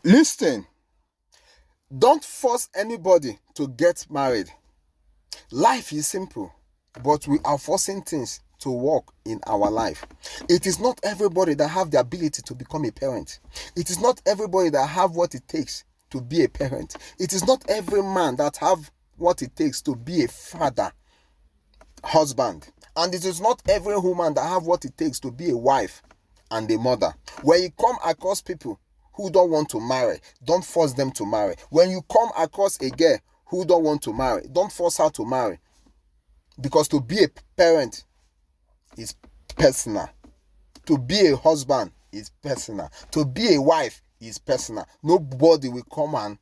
Listen, don't force anybody to get married. Life is simple, but we are forcing things to work in our life. It is not everybody that have the ability to become a parent. It is not everybody that have what it takes to be a parent. It is not every man that have what it takes to be a father, husband. And it is not every woman that have what it takes to be a wife and a mother. When you come across people who don't want to marry, don't force them to marry. When you come across a girl who don't want to marry, don't force her to marry. Because to be a parent is personal. To be a husband is personal. To be a wife is personal. Nobody will come and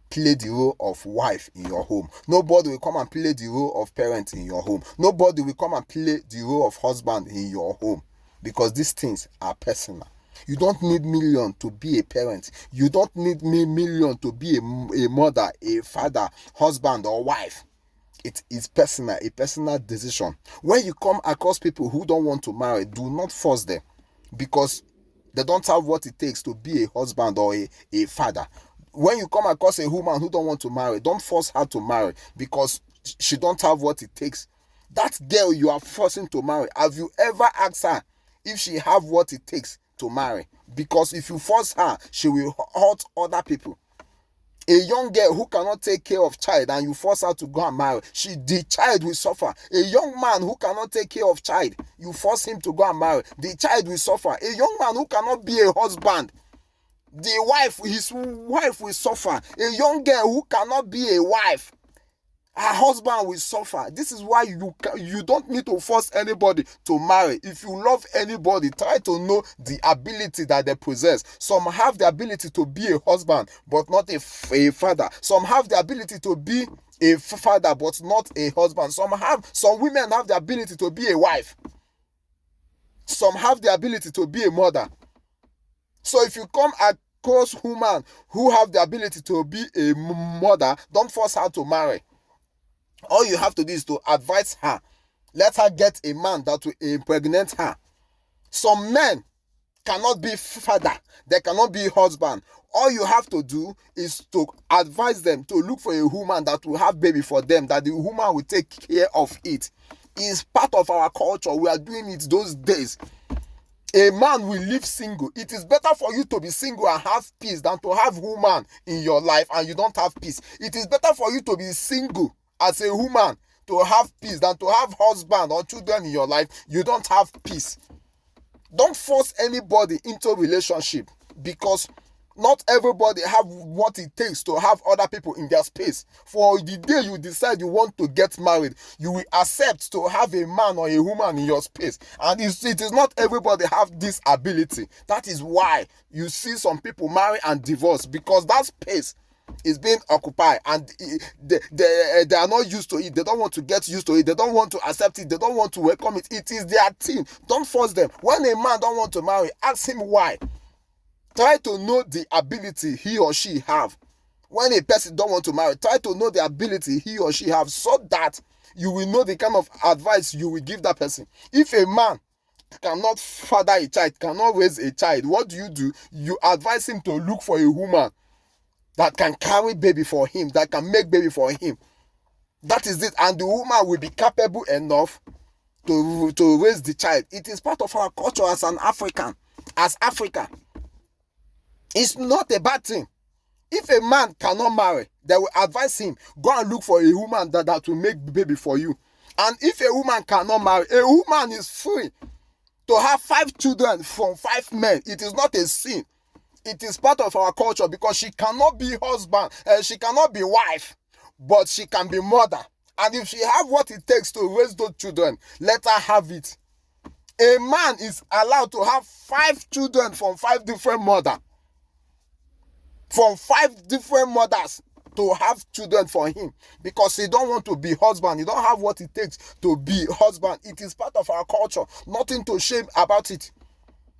play the role of wife in your home. Nobody will come and play the role of parent in your home. Nobody will come and play the role of husband in your home. Because these things are personal. You don't need million to be a parent. You don't need million to be a mother, a father, husband or wife. It is personal, a personal decision. When you come across people who don't want to marry, do not force them because they don't have what it takes to be a husband or a father. When you come across a woman who don't want to marry, don't force her to marry because she don't have what it takes. That girl you are forcing to marry, have you ever asked her if she have what it takes to marry? Because if you force her, she will hurt other people. A young girl who cannot take care of child and you force her to go and marry, the child will suffer. A young man who cannot take care of child, you force him to go and marry, the child will suffer. A young man who cannot be a husband, his wife will suffer. A young girl who cannot be a wife, her husband will suffer. This is why you don't need to force anybody to marry. If you love anybody, try to know the ability that they possess. Some have the ability to be a husband, but not a father. Some have the ability to be a father, but not a husband. Some women have the ability to be a wife. Some have the ability to be a mother. So if you come across women who have the ability to be a mother, don't force her to marry. All you have to do is to advise her. Let her get a man that will impregnate her. Some men cannot be father. They cannot be husband. All you have to do is to advise them to look for a woman that will have baby for them, that the woman will take care of it. It's part of our culture. We are doing it those days. A man will live single. It is better for you to be single and have peace than to have woman in your life and you don't have peace. It is better for you to be single as a woman to have peace than to have husband or children in your life. You don't have peace. Don't force anybody into a relationship because not everybody have what it takes to have other people in their space. For the day you decide you want to get married, you will accept to have a man or a woman in your space. And it is not everybody have this ability. That is why you see some people marry and divorce, because that space is being occupied and they are not used to it. They don't want to get used to it. They don't want to accept it. They don't want to welcome it. It is their thing. Don't force them. When a man don't want to marry, ask him why. Try to know the ability he or she have. When a person don't want to marry, try to know the ability he or she have so that you will know the kind of advice you will give that person. If a man cannot father a child, cannot raise a child, what do? You advise him to look for a woman that can carry baby for him, that can make baby for him. That is it. And the woman will be capable enough to raise the child. It is part of our culture as an African. As Africa. It's not a bad thing. If a man cannot marry, they will advise him, go and look for a woman that will make baby for you. And if a woman cannot marry, a woman is free to have 5 children from 5 men. It is not a sin. It is part of our culture because she cannot be husband, she cannot be wife, but she can be mother. And if she have what it takes to raise those children, let her have it. A man is allowed to have 5 children from 5 different mothers. From 5 different mothers to have children for him because he don't want to be husband. He don't have what it takes to be husband. It is part of our culture. Nothing to shame about it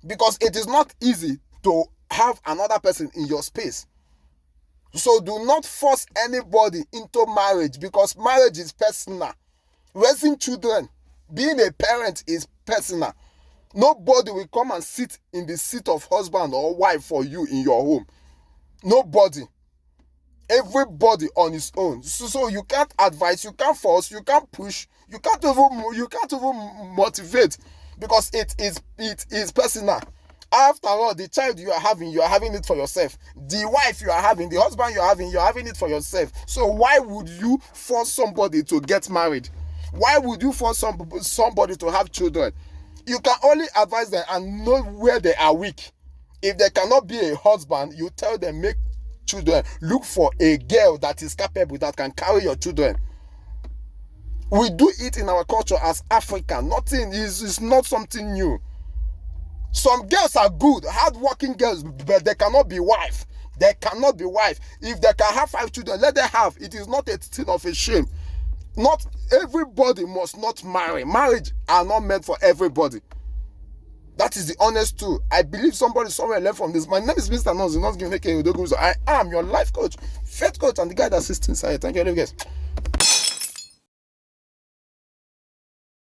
because it is not easy to have another person in your space. So do not force anybody into marriage because marriage is personal. Raising children, being a parent is personal. Nobody will come and sit in the seat of husband or wife for you in your home. Nobody. Everybody on his own. So you can't advise, you can't force, you can't push, you can't even motivate, because it is personal. After all, the child you are having it for yourself. The wife you are having, the husband you're having it for yourself. So why would you force somebody to get married? Why would you force somebody to have children? You can only advise them and know where they are weak. If they cannot be a husband, you tell them, make children. Look for a girl that is capable, that can carry your children. We do it in our culture as African. Nothing is not something new. Some girls are good, hard-working girls, but they cannot be wife. They cannot be wife. If they can have 5 children, let them have. It is not a thing of a shame. Not everybody must not marry. Marriage are not meant for everybody. That is the honest truth. I believe somebody somewhere learned from this. My name is Mr. Nonzi, not giving a. I am your life coach, faith coach, and the guy that sits inside. Thank you, guys.